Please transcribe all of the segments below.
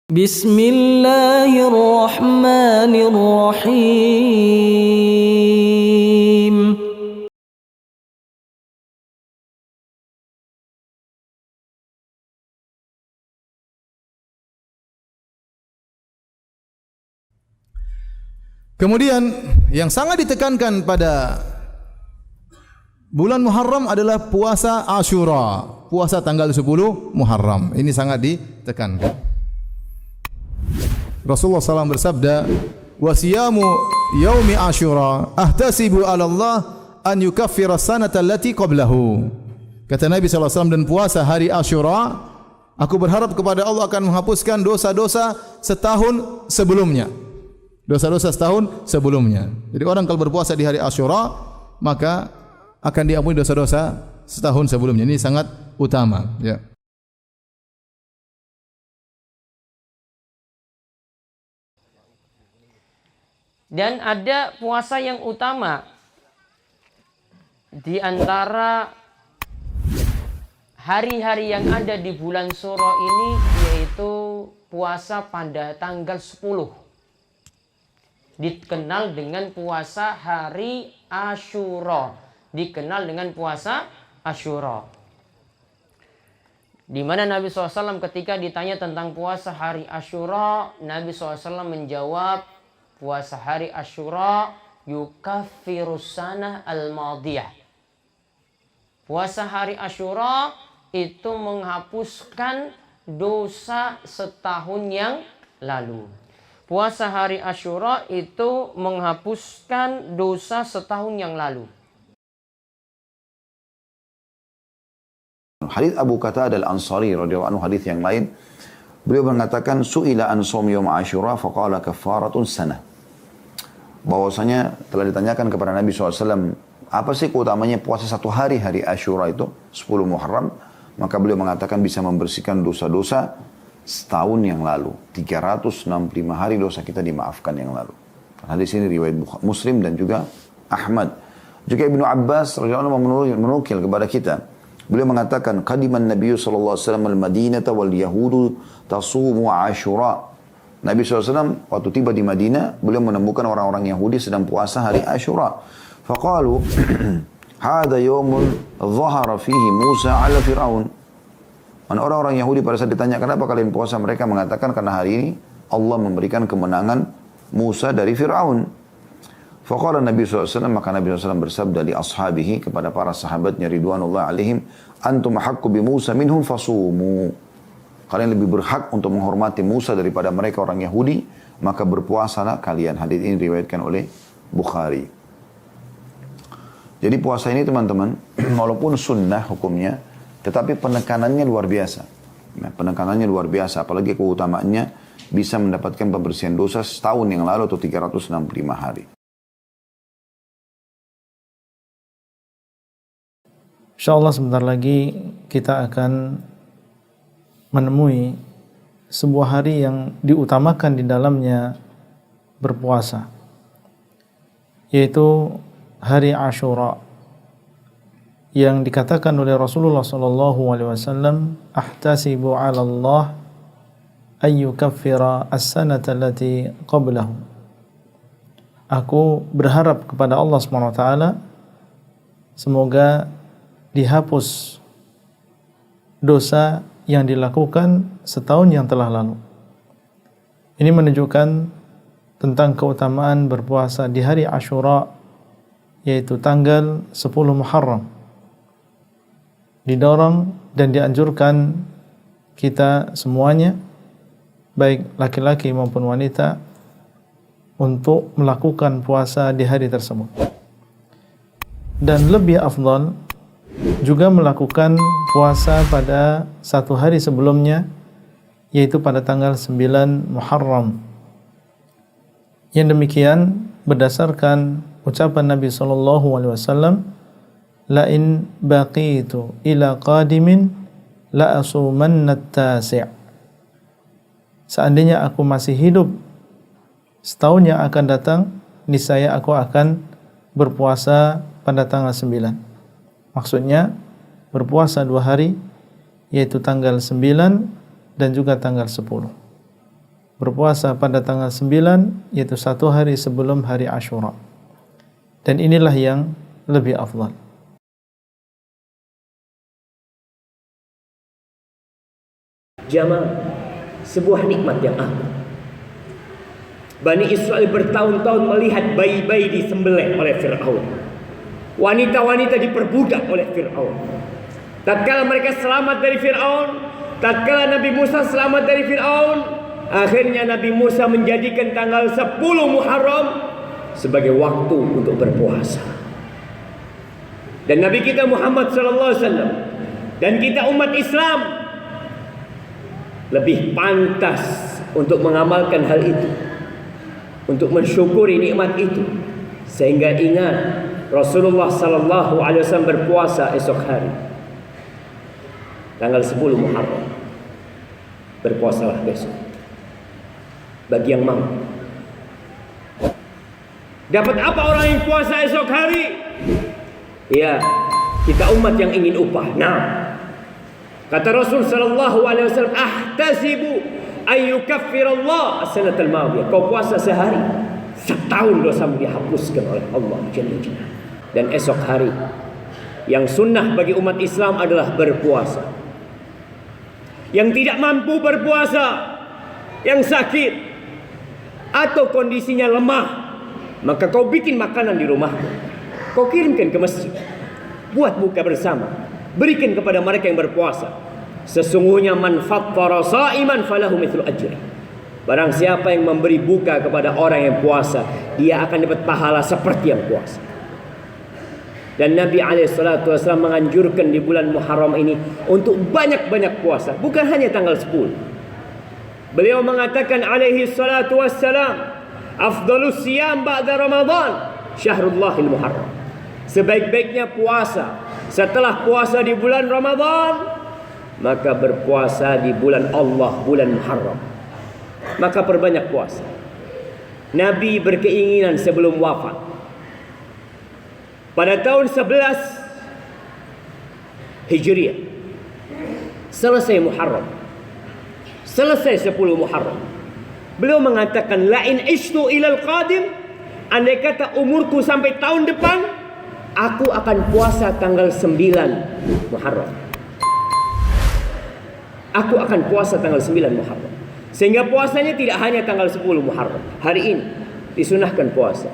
Bismillahirrahmanirrahim. Kemudian yang sangat ditekankan pada bulan Muharram adalah puasa Asyura, puasa tanggal 10 Muharram. Ini sangat ditekankan. Rasulullah SAW bersabda, "Wa siyamu yaumi Asyura ahtasibu 'ala Allah an yukaffira sanata allati qablahu." Kata Nabi SAW, dan puasa hari Asyura, aku berharap kepada Allah akan menghapuskan dosa-dosa setahun sebelumnya. Dosa-dosa setahun sebelumnya. Jadi orang kalau berpuasa di hari Asyura, maka akan diampuni dosa-dosa setahun sebelumnya. Ini sangat utama, ya. Dan ada puasa yang utama di antara hari-hari yang ada di bulan Syuro ini, yaitu puasa pada tanggal 10. Dikenal dengan puasa hari Asyura. Dikenal dengan puasa Asyura. Di mana Nabi SAW ketika ditanya tentang puasa hari Asyura, Nabi SAW menjawab, puasa hari Asyura yukaffirus sanah al-madiyah. Puasa hari Asyura itu menghapuskan dosa setahun yang lalu. Puasa hari Asyura itu menghapuskan dosa setahun yang lalu. Hadits Abu Qatadah Al-Ansari radhiyallahu anhu, hadits yang lain, beliau mengatakan su'ila an shaum yaum Asyura faqala kaffaratun sanah. Bahwasanya telah ditanyakan kepada Nabi SAW, apa sih keutamanya puasa satu hari Asyura itu 10 Muharram, maka beliau mengatakan bisa membersihkan dosa-dosa setahun yang lalu. 365 hari dosa kita dimaafkan yang lalu. Hadis ini riwayat Muslim dan juga Ahmad. Juga Ibnu Abbas radhiyallahu anhu menukil kepada kita. Beliau mengatakan, qadiman Nabi sallallahu alaihi wasallam al-Madinata wal yahudu tasumu Asyura. Nabi SAW waktu tiba di Madinah, beliau menemukan orang-orang Yahudi sedang puasa hari Asyura. Faqalu, hadha yawmun dhahara fihi Musa ala Fir'aun. Orang-orang Yahudi pada saat ditanya kenapa kalian puasa, mereka mengatakan karena hari ini Allah memberikan kemenangan Musa dari Fir'aun. Faqala Nabi SAW, maka Nabi SAW bersabda li ashabihi, kepada para sahabatnya ridwanullah alaihim, antum haqqu bi Musa minhum fasumu. Kalian lebih berhak untuk menghormati Musa daripada mereka orang Yahudi, maka berpuasalah kalian. Hadis ini diriwayatkan oleh Bukhari. Jadi puasa ini teman-teman, walaupun sunnah hukumnya, tetapi penekanannya luar biasa. Nah, penekanannya luar biasa, apalagi keutamaannya bisa mendapatkan pembersihan dosa setahun yang lalu atau 365 hari. InsyaAllah sebentar lagi kita akan menemui sebuah hari yang diutamakan di dalamnya berpuasa, yaitu hari Asyura, yang dikatakan oleh Rasulullah SAW, ahtasibu 'ala Allah an yukaffira as-sanata allati qablahu. Aku berharap kepada Allah SWT semoga dihapus dosa yang dilakukan setahun yang telah lalu. Ini menunjukkan tentang keutamaan berpuasa di hari Asyura, yaitu tanggal 10 Muharram. Didorong dan dianjurkan kita semuanya, baik laki-laki maupun wanita, untuk melakukan puasa di hari tersebut. Dan lebih afdal juga melakukan puasa pada satu hari sebelumnya, yaitu pada tanggal 9 Muharram. Yang demikian berdasarkan ucapan Nabi SAW, la in baqitu ila qadimin la asumanna at-tasi'. Seandainya aku masih hidup setahun yang akan datang, niscaya aku akan berpuasa pada tanggal 9. Maksudnya berpuasa 2 hari, yaitu tanggal 9 dan juga tanggal 10. berpuasa pada tanggal 9, yaitu 1 hari sebelum hari Asyura. Dan inilah yang lebih afdal. Jamaah, sebuah nikmat yang agung. Bani Israel bertahun-tahun melihat bayi-bayi disembelih oleh Fir'aun. Wanita-wanita diperbudak oleh Fir'aun. Tatkala mereka selamat dari Fir'aun, tatkala Nabi Musa selamat dari Fir'aun, akhirnya Nabi Musa menjadikan tanggal 10 Muharram sebagai waktu untuk berpuasa. Dan Nabi kita Muhammad SAW dan kita umat Islam lebih pantas untuk mengamalkan hal itu, untuk mensyukuri nikmat itu. Sehingga ingat, Rasulullah SAW berpuasa esok hari tanggal 10 Muharram. Berpuasalah besok bagi yang mau. Dapat apa orang yang puasa esok hari? Ya, kita umat yang ingin upah. Nah, kata Rasul sallallahu alaihi wasallam, "Ahtasibu ay yukaffirallah as-sanatal madiyah." Kau puasa sehari, setahun dosamu dihapuskan oleh Allah Jalla Jalla. Dan esok hari yang sunnah bagi umat Islam adalah berpuasa. Yang tidak mampu berpuasa, yang sakit atau kondisinya lemah, maka kau bikin makanan di rumahmu, kau kirimkan ke masjid, buat buka bersama, berikan kepada mereka yang berpuasa. Sesungguhnya man fattara sa'iman falahu mithlu ajri. Barang siapa yang memberi buka kepada orang yang puasa, dia akan dapat pahala seperti yang puasa. Dan Nabi SAW menganjurkan di bulan Muharram ini untuk banyak-banyak puasa, bukan hanya tanggal 10. Beliau mengatakan alaihi salatu wassalam, afdalus siyam ba'da Ramadan Syahrullahil Muharram. Sebaik-baiknya puasa setelah puasa di bulan Ramadan, maka berpuasa di bulan Allah, bulan Muharram. Maka perbanyak puasa. Nabi berkeinginan sebelum wafat, pada tahun 11 Hijriah, selesai Muharram, selesai 10 Muharram, beliau mengatakan, lain ishtu ilal qadim, andai kata umurku sampai tahun depan, aku akan puasa tanggal 9 Muharram. Aku akan puasa tanggal 9 Muharram. Sehingga puasanya tidak hanya tanggal 10 Muharram. Hari ini disunahkan puasa.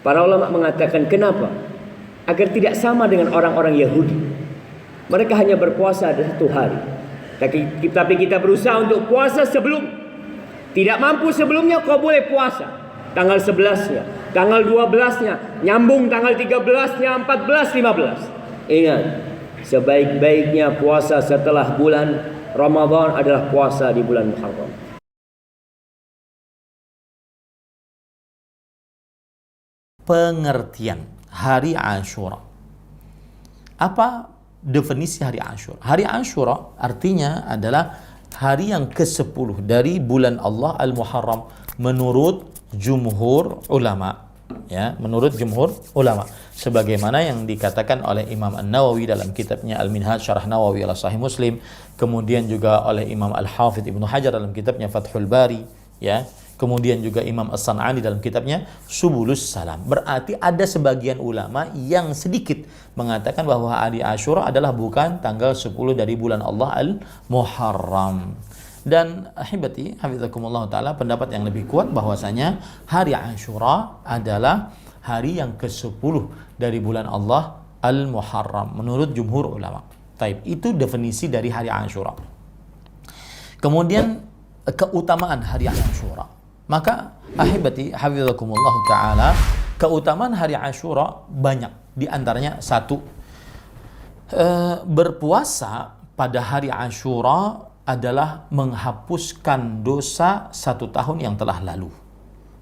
Para ulama mengatakan kenapa? Agar tidak sama dengan orang-orang Yahudi. Mereka hanya berpuasa ada 1 hari. Tapi kita berusaha untuk puasa sebelum. Tidak mampu sebelumnya, kau boleh puasa tanggal 11-nya, tanggal 12-nya, nyambung tanggal 13-nya, 14, 15. Ingat, sebaik-baiknya puasa setelah bulan Ramadan adalah puasa di bulan Muharram. Pengertian hari Asyura. Apa definisi hari Asyura? Hari Asyura artinya adalah hari yang ke-10 dari bulan Allah Al-Muharram menurut jumhur ulama, ya, menurut jumhur ulama, sebagaimana yang dikatakan oleh Imam An-Nawawi dalam kitabnya Al-Minhaj Syarah Nawawi ala Sahih Muslim, kemudian juga oleh Imam Al-Hafidh Ibnu Hajar dalam kitabnya Fathul Bari, ya, kemudian juga Imam As-San'ani dalam kitabnya Subulus Salam. Berarti ada sebagian ulama yang sedikit mengatakan bahwa hari Asyura adalah bukan tanggal 10 dari bulan Allah Al-Muharram. Dan ahibati hafizakumullah ta'ala, pendapat yang lebih kuat bahwasanya hari Asyura adalah hari yang ke-10 dari bulan Allah Al-Muharram menurut jumhur ulama. Taib, itu definisi dari hari Asyura. Kemudian keutamaan hari Asyura. Maka ahibati hafizakumullah ta'ala, keutamaan hari Asyura banyak. Di antaranya satu, berpuasa pada hari Asyura adalah menghapuskan dosa 1 tahun yang telah lalu.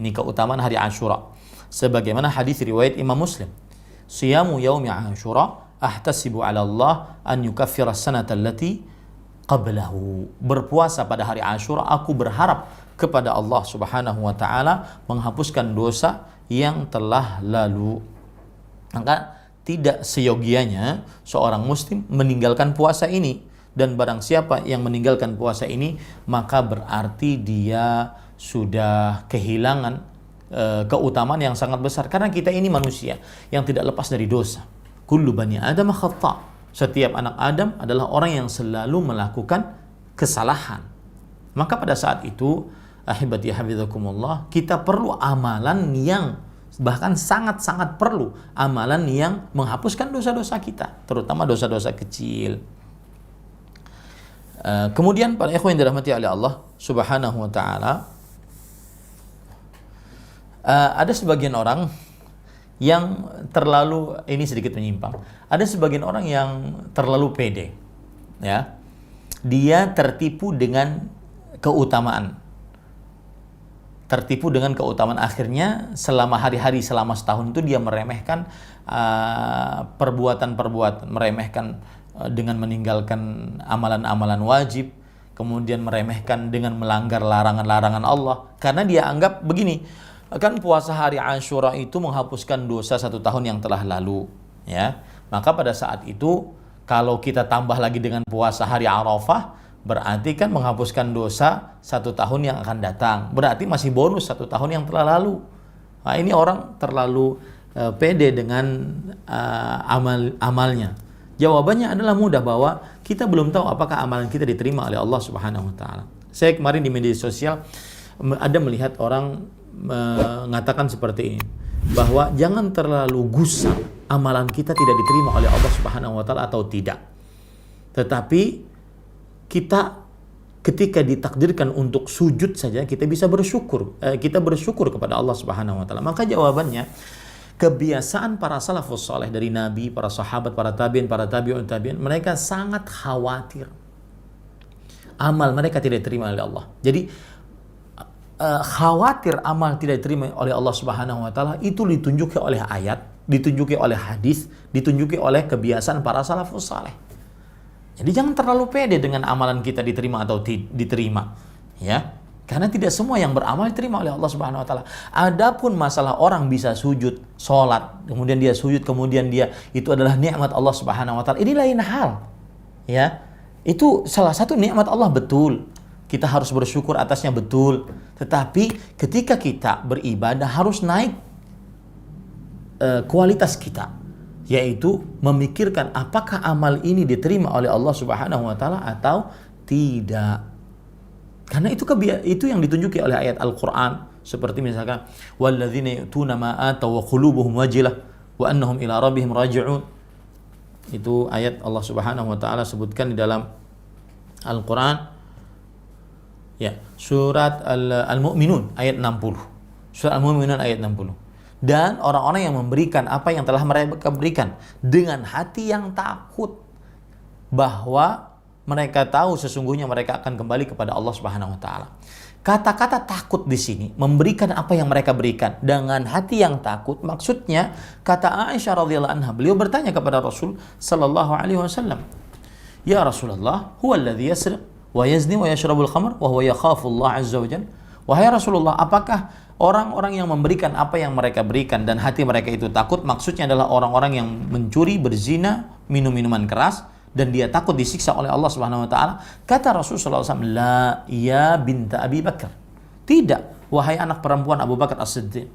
Ini keutamaan hari Asyura. Sebagaimana hadis riwayat Imam Muslim, siyamu yaumi Asyura ahtasibu ala Allah an yukaffira sanata allati qablahu. Berpuasa pada hari Asyura, aku berharap kepada Allah Subhanahu wa taala menghapuskan dosa yang telah lalu. Maka tidak seyogianya seorang muslim meninggalkan puasa ini. dan barang siapa yang meninggalkan puasa ini maka berarti dia sudah kehilangan keutamaan yang sangat besar, karena kita ini manusia yang tidak lepas dari dosa. Kullu bani Adam khata'. Setiap anak Adam adalah orang yang selalu melakukan kesalahan. Maka pada saat itu, ahibati hafizakumullah, kita perlu amalan yang bahkan sangat-sangat perlu, amalan yang menghapuskan dosa-dosa kita, terutama dosa-dosa kecil. Kemudian para ikhwan yang dirahmati oleh Allah Subhanahu wa taala, ada sebagian orang yang terlalu, ini sedikit menyimpang. Ada sebagian orang yang terlalu pede, ya. Dia tertipu dengan keutamaan. Tertipu dengan keutamaan, akhirnya selama hari-hari, selama setahun itu dia meremehkan perbuatan-perbuatan, meremehkan dengan meninggalkan amalan-amalan wajib, kemudian meremehkan dengan melanggar larangan-larangan Allah, karena dia anggap begini, kan puasa hari Asyura itu menghapuskan dosa 1 tahun yang telah lalu, ya. Maka pada saat itu kalau kita tambah lagi dengan puasa hari Arafah, berarti kan menghapuskan dosa 1 tahun yang akan datang, berarti masih bonus 1 tahun yang telah lalu. Nah, ini orang terlalu pede dengan amalnya. Jawabannya adalah mudah, bahwa kita belum tahu apakah amalan kita diterima oleh Allah Subhanahu wa taala. Saya kemarin di media sosial ada melihat orang mengatakan seperti ini, bahwa jangan terlalu gusar amalan kita tidak diterima oleh Allah Subhanahu wa taala atau tidak. Tetapi kita ketika ditakdirkan untuk sujud saja kita bisa bersyukur, kita bersyukur kepada Allah Subhanahu wa taala. Maka jawabannya, kebiasaan para salafus saleh dari Nabi, para sahabat, para tabi'in, para tabi'un tabi'in, mereka sangat khawatir amal mereka tidak diterima oleh Allah. Jadi khawatir amal tidak diterima oleh Allah Subhanahu wa taala itu ditunjuki oleh ayat, ditunjuki oleh hadis, ditunjuki oleh kebiasaan para salafus saleh. Jadi jangan terlalu pede dengan amalan kita diterima atau diterima, ya. Karena tidak semua yang beramal diterima oleh Allah Subhanahu wa taala. Adapun masalah orang bisa sujud, salat, kemudian dia sujud, kemudian dia itu adalah nikmat Allah Subhanahu wa taala. Ini lain hal. Ya. Itu salah satu nikmat Allah, betul. Kita harus bersyukur atasnya, betul. Tetapi ketika kita beribadah harus naik kualitas kita, yaitu memikirkan apakah amal ini diterima oleh Allah Subhanahu wa taala atau tidak. Karena itu yang ditunjuki oleh ayat Al-Qur'an, seperti misalkan walladzina yu'tuna ma ataw wa qulubuhum wajilah wa annahum ila rabbihim raji'un. Itu ayat Allah Subhanahu wa taala sebutkan di dalam Al-Qur'an. Ya, surat Al-Mu'minun ayat 60. Surat Al-Mu'minun ayat 60. Dan orang-orang yang memberikan apa yang telah mereka berikan dengan hati yang takut, bahwa mereka tahu sesungguhnya mereka akan kembali kepada Allah Subhanahu wa taala. Kata-kata takut di sini, memberikan apa yang mereka berikan dengan hati yang takut, maksudnya kata Aisyah radhiyallahu anha, beliau bertanya kepada Rasul sallallahu alaihi wasallam, "Ya Rasulullah, huwa alladhi yasriq wa yazni wa yashrabul khamr wa huwa yakhafu Allah azza wa jalla." Wahai Rasulullah, apakah orang-orang yang memberikan apa yang mereka berikan dan hati mereka itu takut, maksudnya adalah orang-orang yang mencuri, berzina, minum minuman keras, dan dia takut disiksa oleh Allah Subhanahu wa taala? Kata Rasulullah SAW, "La ya binta Abi Bakar." Tidak, wahai anak perempuan Abu Bakar As-Siddiq.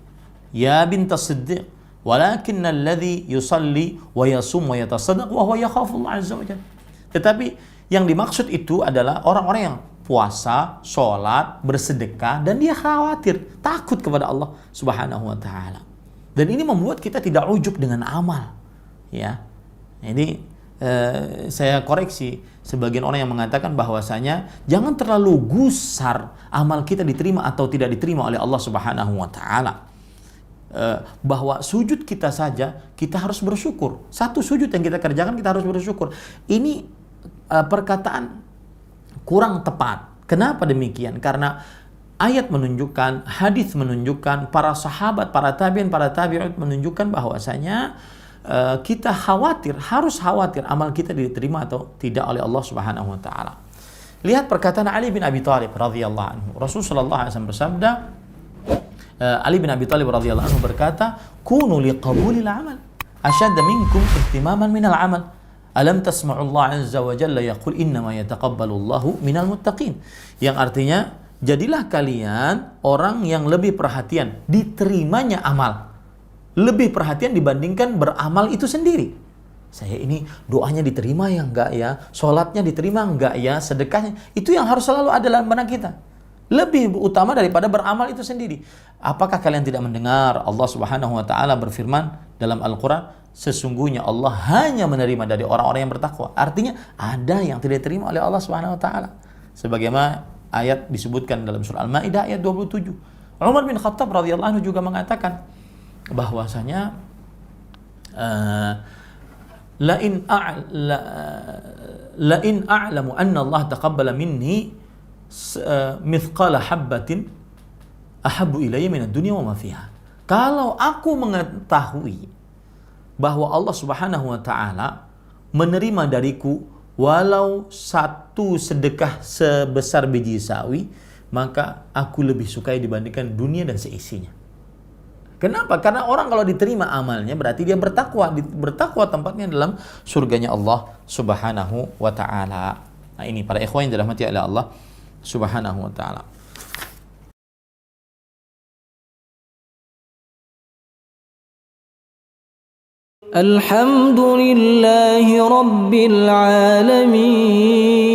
Ya binta Siddiq, walakinna alladhi yusalli wa yasum wa yatasaddaq wa huwa yakhafu Allah azza wa jalla. Tetapi yang dimaksud itu adalah orang-orang yang puasa, sholat, bersedekah, dan dia khawatir, takut kepada Allah Subhanahu wa taala. Dan ini membuat kita tidak ujub dengan amal. Ya. Ini saya koreksi sebagian orang yang mengatakan bahwasanya jangan terlalu gusar amal kita diterima atau tidak diterima oleh Allah Subhanahu wa taala. Bahwa sujud kita saja kita harus bersyukur. Satu sujud yang kita kerjakan kita harus bersyukur. Ini perkataan kurang tepat. Kenapa demikian? Karena ayat menunjukkan, hadis menunjukkan, para sahabat, para tabi'in, para tabi'ut menunjukkan bahwasanya kita harus khawatir amal kita diterima atau tidak oleh Allah Subhanahu wa taala. Lihat perkataan Ali bin Abi Thalib radhiyallahu anhu. Rasulullah sallallahu alaihi wasallam bersabda, Ali bin Abi Thalib radhiyallahu anhu berkata, "Kunu liqabulil amal ashadda minkum ihtimaman minal amal." Alam tasma'u Allah azza wa jalla yaqul innama yataqabbalullahu minal muttaqin. Yang artinya, jadilah kalian orang yang lebih perhatian diterimanya amal. Lebih perhatian dibandingkan beramal itu sendiri. Saya ini doanya diterima ya enggak ya, sholatnya diterima enggak ya, sedekahnya. Itu yang harus selalu ada dalam benak kita. Lebih utama daripada beramal itu sendiri. Apakah kalian tidak mendengar Allah Subhanahu wa taala berfirman dalam Al-Qur'an, sesungguhnya Allah hanya menerima dari orang-orang yang bertakwa. Artinya ada yang tidak diterima oleh Allah Subhanahu wa taala. Sebagaimana ayat disebutkan dalam surah Al-Maidah ayat 27. Umar bin Khattab radhiyallahu anhu juga mengatakan bahwasanya la in a'lamu anna Allah taqabbala minni mithqala habbatin ahabbu ilayya minad dunya wa ma fiha. Kalau aku mengetahui bahwa Allah Subhanahu wa taala menerima dariku walau satu sedekah sebesar biji sawi, maka aku lebih sukai dibandingkan dunia dan seisinya. Kenapa? Karena orang kalau diterima amalnya berarti dia bertakwa. Bertakwa tempatnya dalam surganya Allah Subhanahu wa taala. Nah, ini para ikhwan yang dirahmati oleh Allah Subhanahu wa taala. Alhamdulillahi rabbil alamin.